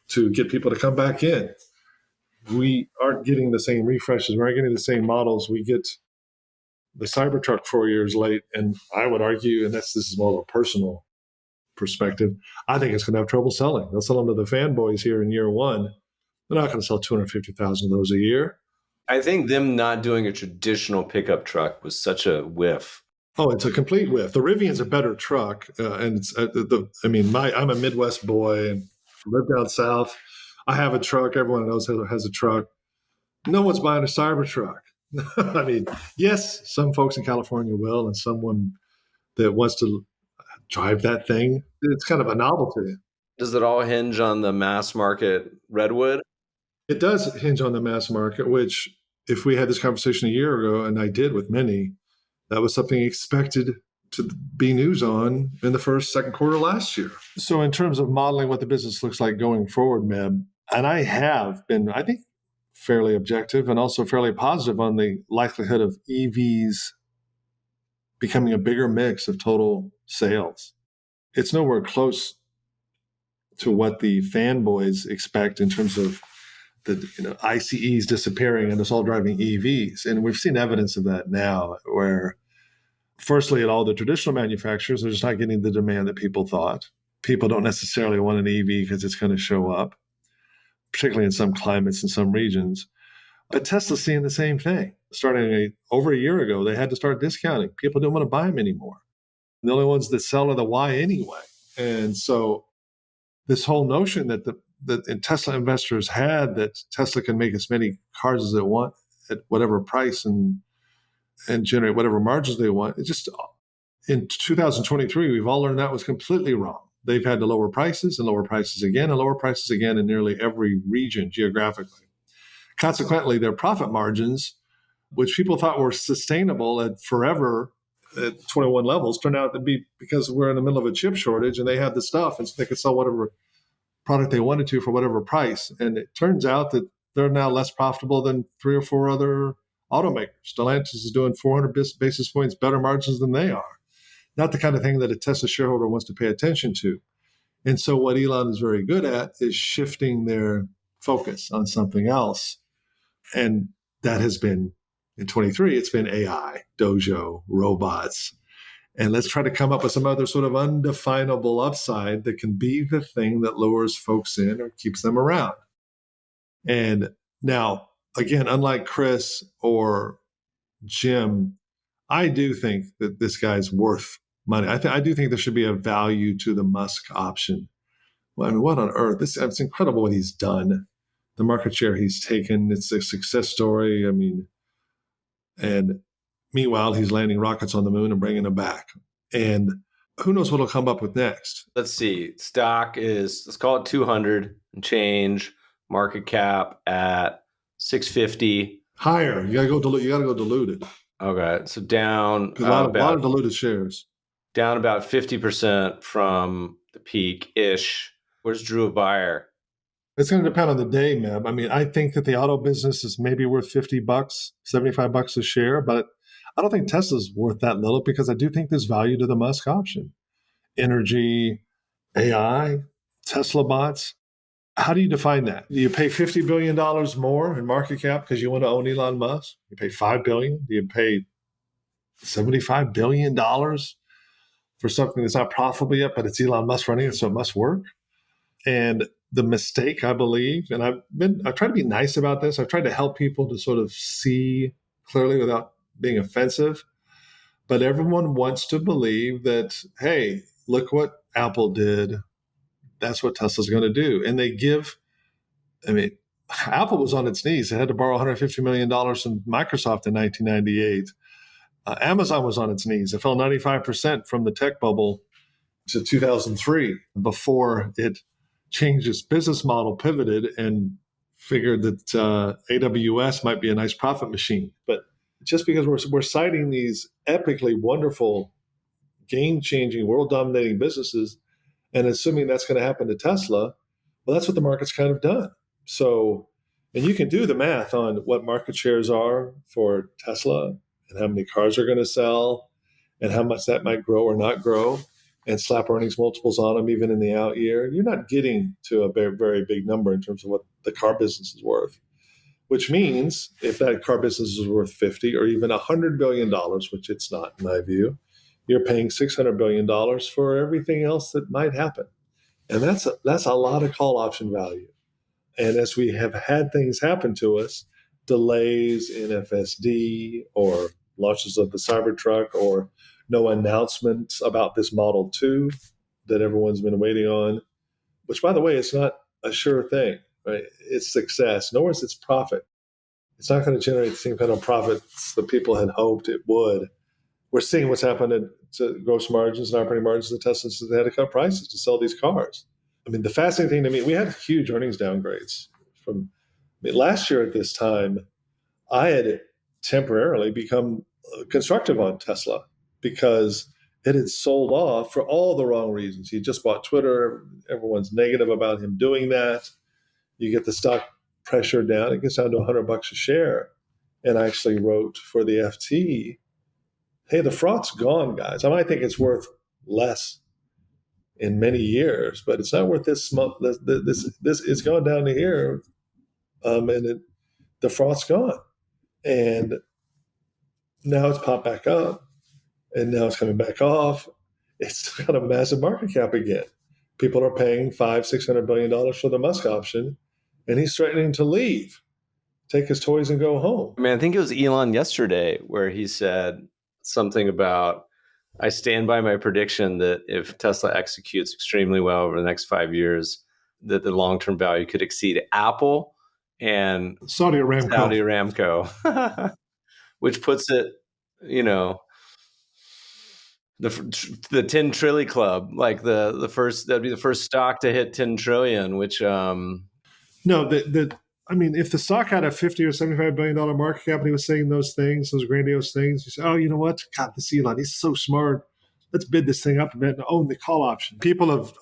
to get people to come back in. We aren't getting the same refreshes. We aren't getting the same models. We get the Cybertruck 4 years late, and I would argue, and this is more of a personal perspective, I think it's going to have trouble selling. They'll sell them to the fanboys here in year one. They're not going to sell 250,000 of those a year. I think them not doing a traditional pickup truck was such a whiff. Oh, it's a complete whiff. The Rivian's a better truck, and it's I'm a Midwest boy and live down south. I have a truck. Everyone knows has a truck. No one's buying a Cybertruck. I mean, yes, some folks in California will, and someone that wants to drive that thing. It's kind of a novelty. Does it all hinge on the mass market Redwood? It does hinge on the mass market, which if we had this conversation a year ago, and I did with many, that was something expected to be news on in the second quarter last year. So in terms of modeling what the business looks like going forward, Meb, and I have been, I think, fairly objective and also fairly positive on the likelihood of EVs becoming a bigger mix of total sales. It's nowhere close to what the fanboys expect in terms of the ICEs disappearing and us all driving EVs. And we've seen evidence of that now, where firstly, at all the traditional manufacturers, they're just not getting the demand that people thought. People don't necessarily want an EV because it's going to show up, particularly in some climates and some regions. But Tesla's seeing the same thing. Starting over a year ago, they had to start discounting. People don't want to buy them anymore. The only ones that sell are the Y anyway. And so this whole notion that Tesla investors had, that Tesla can make as many cars as they want at whatever price and generate whatever margins they want. It just, in 2023, we've all learned that was completely wrong. They've had to lower prices and lower prices again and lower prices again in nearly every region geographically. Consequently, their profit margins, which people thought were sustainable at forever at 21 levels, turned out to be, because we're in the middle of a chip shortage and they had the stuff, and so they could sell whatever product they wanted to for whatever price. And it turns out that they're now less profitable than 3 or 4 other automakers. Stellantis is doing 400 basis points better margins than they are. Not the kind of thing that a Tesla shareholder wants to pay attention to. And so what Elon is very good at is shifting their focus on something else. And that has been, in 23, it's been AI, Dojo, robots. And let's try to come up with some other sort of undefinable upside that can be the thing that lures folks in or keeps them around. And now, again, unlike Chris or Jim, I do think that this guy's worth money. I do think there should be a value to the Musk option. Well, I mean, what on earth? It's incredible what he's done. The market share he's taken, it's a success story. I mean, and Meanwhile, he's landing rockets on the moon and bringing them back. And who knows what he'll come up with next. Let's see. Stock is, let's call it 200 and change. Market cap at 650. Higher. You gotta go diluted. Okay, so down Because a lot of diluted shares. Down about 50% from the peak ish. Where's Drew a buyer? It's going to depend on the day, Meb. I mean, I think that the auto business is maybe worth $50, $75 a share, but I don't think Tesla's worth that little because I do think there's value to the Musk option. Energy, AI, Tesla bots. How do you define that? Do you pay $50 billion more in market cap because you want to own Elon Musk? You pay $5 billion? Do you pay $75 billion for something that's not profitable yet, but it's Elon Musk running it, so it must work? And the mistake, I believe, and I've tried to be nice about this. I've tried to help people to sort of see clearly without being offensive. But everyone wants to believe that, hey, look what Apple did. That's what Tesla's going to do. And Apple was on its knees. It had to borrow $150 million from Microsoft in 1998. Amazon was on its knees. It fell 95% from the tech bubble to 2003 before it changed its business model, pivoted, and figured that AWS might be a nice profit machine. But just because we're citing these epically wonderful, game-changing, world-dominating businesses and assuming that's going to happen to Tesla, well, that's what the market's kind of done. So, and you can do the math on what market shares are for Tesla and how many cars are going to sell and how much that might grow or not grow, and slap earnings multiples on them even in the out year. You're not getting to a very, very big number in terms of what the car business is worth, which means if that car business is worth 50 or even $100 billion, which it's not in my view, you're paying $600 billion for everything else that might happen. And that's a lot of call option value. And as we have had things happen to us, delays in FSD or launches of the Cybertruck or no announcements about this Model 2 that everyone's been waiting on, which, by the way, is not a sure thing, right? It's success, nor is its profit. It's not going to generate the same kind of profits that people had hoped it would. We're seeing what's happened to gross margins and operating margins of Tesla since they had to cut prices to sell these cars. I mean, the fascinating thing to me, we had huge earnings downgrades. Last year at this time, I had temporarily become constructive on Tesla because it had sold off for all the wrong reasons. He just bought Twitter. Everyone's negative about him doing that. You get the stock pressure down. It gets down to $100 a share. And I actually wrote for the FT, hey, the fraud's gone, guys. I might think it's worth less in many years, but it's not worth this. This it's gone down to here, the fraud's gone, and now it's popped back up, and now it's coming back off. It's got a massive market cap again. People are paying $500-600 billion for the Musk option, and he's threatening to leave, take his toys and go home. I mean, I think it was Elon yesterday where he said something about, I stand by my prediction that if Tesla executes extremely well over the next 5 years, that the long-term value could exceed Apple and Saudi Aramco, which puts it, the 10 trillion club, like the first, that'd be the first stock to hit 10 trillion, which if the stock had a $50 or $75 billion market cap and he was saying those things, those grandiose things, you say, oh, you know what? God, this Elon, he's so smart. Let's bid this thing up a bit and own the call option. People have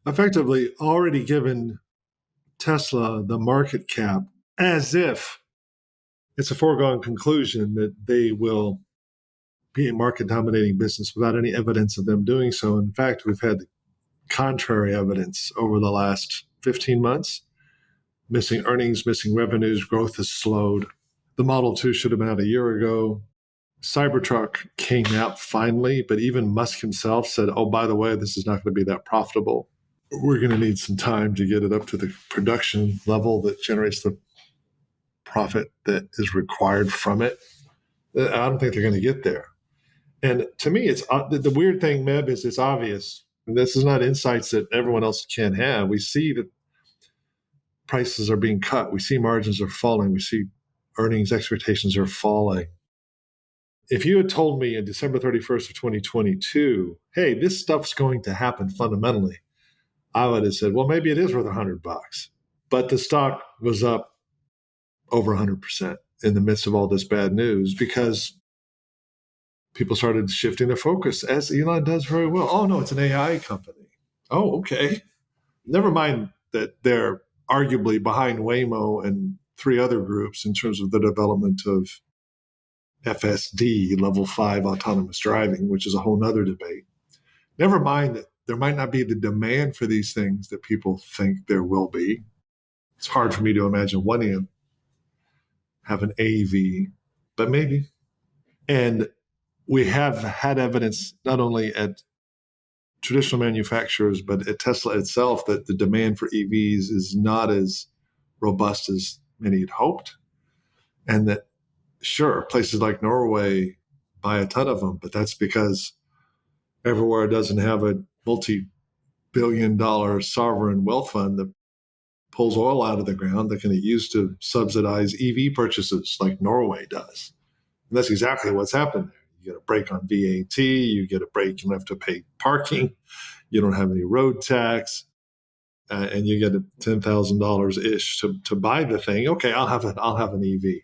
effectively already given Tesla the market cap as if it's a foregone conclusion that they will be a market dominating business without any evidence of them doing so. In fact, we've had contrary evidence over the last 15 months. Missing earnings, missing revenues, growth has slowed. The Model 2 should have been out a year ago. Cybertruck came out finally, but even Musk himself said, oh, by the way, this is not going to be that profitable. We're going to need some time to get it up to the production level that generates the profit that is required from it. I don't think they're going to get there. And to me, it's the weird thing, Meb, is it's obvious. And this is not insights that everyone else can have. We see that prices are being cut. We see margins are falling. We see earnings expectations are falling. If you had told me in December 31st of 2022, hey, this stuff's going to happen fundamentally, I would have said, well, maybe it is worth $100. But the stock was up over 100% in the midst of all this bad news because people started shifting their focus, as Elon does very well. Oh, no, it's an AI company. Oh, okay. Never mind that they're arguably behind Waymo and three other groups in terms of the development of FSD, level 5 autonomous driving, which is a whole nother debate. Never mind that there might not be the demand for these things that people think there will be. It's hard for me to imagine wanting to have an AV, but maybe. And we have had evidence not only at traditional manufacturers, but at Tesla itself, that the demand for EVs is not as robust as many had hoped. And that, sure, places like Norway buy a ton of them, but that's because everywhere it doesn't have a multi-billion-dollar sovereign wealth fund that pulls oil out of the ground that can be used to subsidize EV purchases like Norway does. And that's exactly what's happened there. You get a break on VAT, you get a break, you don't have to pay parking, you don't have any road tax, and you get $10,000 ish to buy the thing. Okay, I'll have an EV.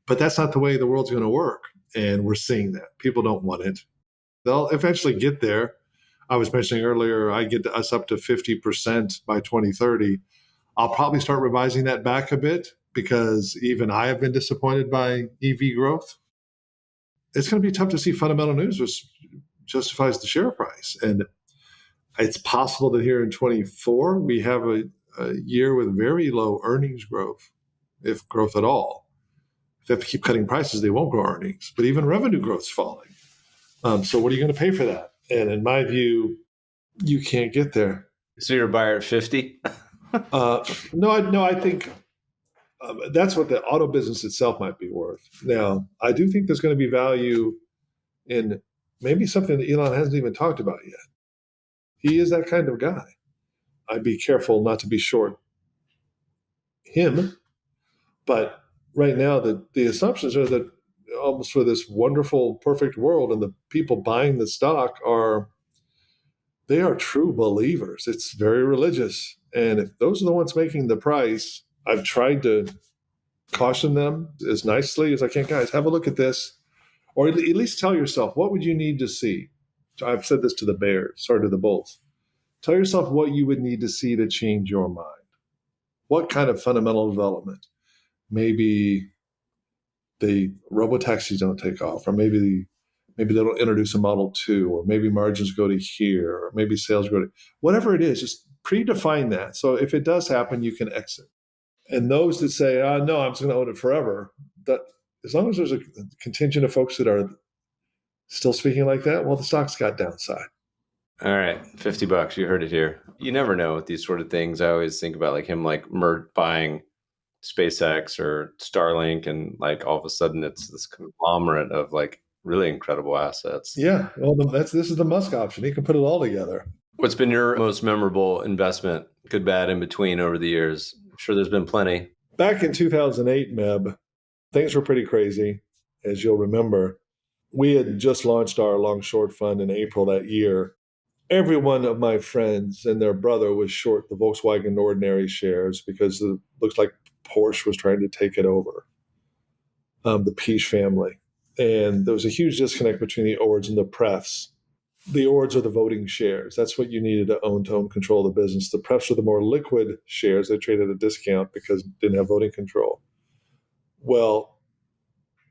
But that's not the way the world's going to work. And we're seeing that. People don't want it. They'll eventually get there. I was mentioning earlier, I get us up to 50% by 2030. I'll probably start revising that back a bit because even I have been disappointed by EV growth. It's going to be tough to see fundamental news which justifies the share price. And it's possible that here in 24, we have a year with very low earnings growth, if growth at all. If they have to keep cutting prices, they won't grow earnings. But even revenue growth's falling. So what are you going to pay for that? And in my view, you can't get there. So you're a buyer at 50? No, I think that's what the auto business itself might be worth. Now, I do think there's going to be value in maybe something that Elon hasn't even talked about yet. He is that kind of guy. I'd be careful not to be short him, but right now the assumptions are that almost for this wonderful, perfect world, and the people buying the stock they are true believers. It's very religious. And if those are the ones making the price, I've tried to caution them as nicely as I can. Guys, have a look at this. Or at least tell yourself, what would you need to see? I've said this to the Bears, or to the Bulls. Tell yourself what you would need to see to change your mind. What kind of fundamental development? Maybe the robotaxis don't take off, or maybe they don't introduce a Model 2, or maybe margins go to here, or maybe sales go to whatever it is. Just predefine that. So if it does happen, you can exit. And those that say, no, I'm just going to own it forever, that as long as there's a contingent of folks that are still speaking like that, well, the stock's got downside. All right, $50. You heard it here. You never know with these sort of things. I always think about like him buying SpaceX or Starlink, and like all of a sudden it's this conglomerate of like really incredible assets. Yeah, well, this is the Musk option. He can put it all together. What's been your most memorable investment, good, bad, in between over the years? I'm sure there's been plenty. Back in 2008, Meb, things were pretty crazy, as you'll remember. We had just launched our long short fund in April that year. Every one of my friends and their brother was short the Volkswagen Ordinary shares because it looks like Porsche was trying to take it over, the Piech family. And there was a huge disconnect between the ORDs and the prefs. The ORDs are the voting shares. That's what you needed to own control of the business. The prefs are the more liquid shares that trade at a discount because it didn't have voting control. Well,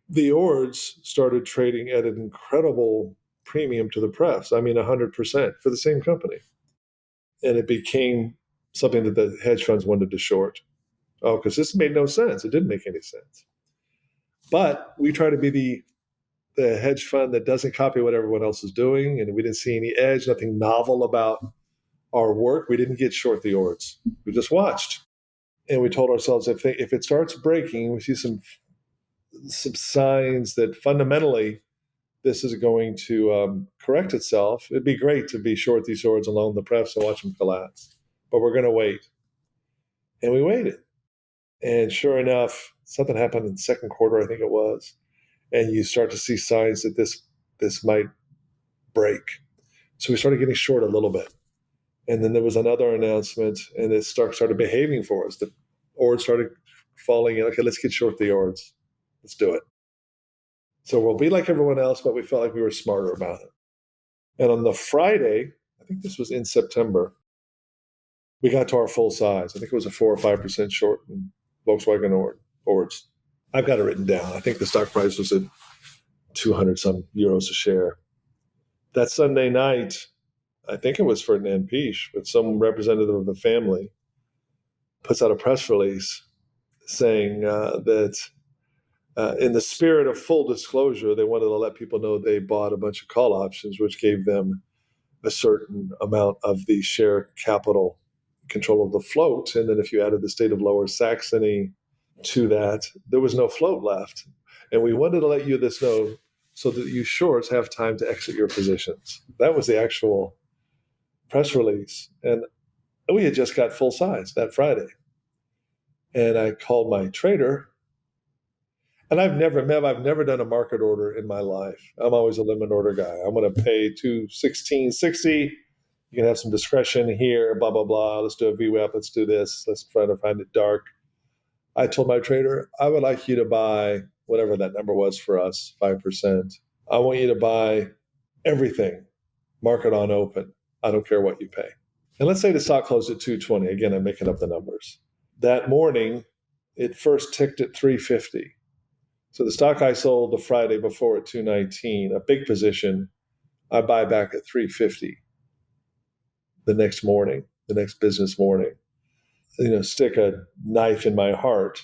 the ORDs started trading at an incredible premium to the prefs. I mean, 100% for the same company. And it became something that the hedge funds wanted to short. Oh, because this made no sense. It didn't make any sense. But we try to be the hedge fund that doesn't copy what everyone else is doing. And we didn't see any edge, nothing novel about our work. We didn't get short the ORDs. We just watched. And we told ourselves, if it starts breaking, we see some signs that fundamentally this is going to correct itself. It'd be great to be short these ORDs alone the prefs and watch them collapse. But we're going to wait. And we waited. And sure enough, something happened in the second quarter, I think it was. and you start to see signs that this might break. So we started getting short a little bit. And then there was another announcement, and it started behaving for us. The ords started falling in. Okay, let's get short the ords. Let's do it. So we'll be like everyone else, but we felt like we were smarter about it. And on the Friday, I think this was in September, we got to our full size. I think it was a 4 or 5% short in Volkswagen ords. I've got it written down. I think the stock price was at 200 some euros a share. That Sunday night, I think it was Ferdinand Piche, but some representative of the family puts out a press release saying that in the spirit of full disclosure, they wanted to let people know they bought a bunch of call options, which gave them a certain amount of the share capital control of the float. And then if you added the state of Lower Saxony to that, there was no float left. And we wanted to let you this know so that you shorts have time to exit your positions. That was the actual press release. And we had just got full size that Friday. And I called my trader. And I've never done a market order in my life. I'm always a limit order guy. I'm going to pay 216.60. You can have some discretion here, blah, blah, blah. Let's do a VWAP. Let's do this. Let's try to find it dark. I told my trader, I would like you to buy whatever that number was for us, 5%. I want you to buy everything, market on open. I don't care what you pay. And let's say the stock closed at 220. Again, I'm making up the numbers. That morning, it first ticked at 350. So the stock I sold the Friday before at 219, a big position, I buy back at 350 the next morning, the next business morning. Stick a knife in my heart.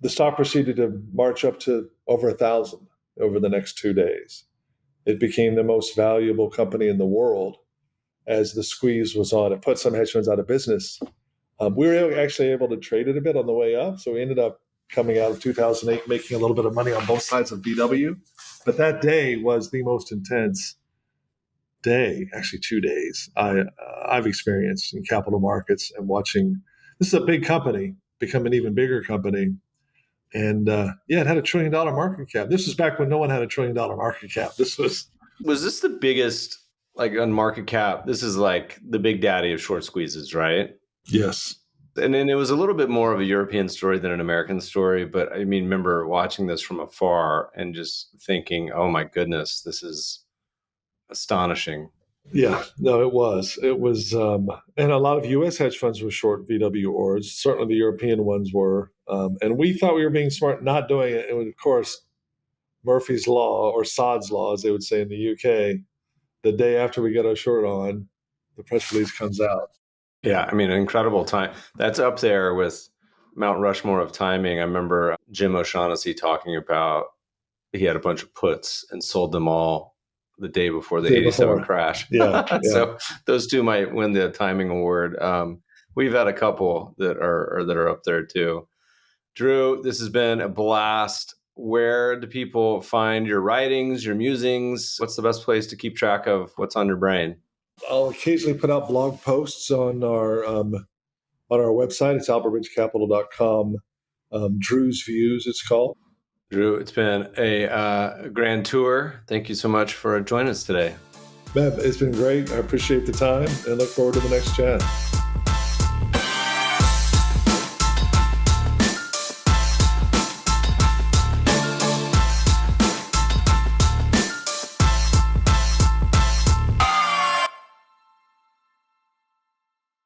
The stock proceeded to march up to over 1,000 over the next 2 days. It became the most valuable company in the world as the squeeze was on. It put some hedge funds out of business. We were actually able to trade it a bit on the way up, so we ended up coming out of 2008 making a little bit of money on both sides of VW. But that day was the most intense day, actually 2 days, I've experienced in capital markets and watching. This is a big company become an even bigger company. And it had $1 trillion market cap. This was back when no one had $1 trillion market cap. Was this the biggest, like on market cap? This is like the big daddy of short squeezes, right? Yes. And then it was a little bit more of a European story than an American story. But I mean, remember watching this from afar and just thinking, oh my goodness, this is astonishing. Yeah, no, it was. It was, and a lot of U.S. hedge funds were short VW ords. Certainly the European ones were. And we thought we were being smart not doing it. And of course, Murphy's Law, or Sod's Law, as they would say in the UK, the day after we get our short on, the press release comes out. Yeah, I mean, an incredible time. That's up there with Mount Rushmore of timing. I remember Jim O'Shaughnessy talking about he had a bunch of puts and sold them all the day before the 87 crash. Yeah. So those two might win the timing award. We've had a couple that are up there too. Drew, this has been a blast. Where do people find your writings, your musings? What's the best place to keep track of what's on your brain? I'll occasionally put out blog posts on our website. It's albertridgecapital.com. Drew's Views, it's called. Drew, it's been a grand tour. Thank you so much for joining us today. Meb, it's been great. I appreciate the time and look forward to the next chat.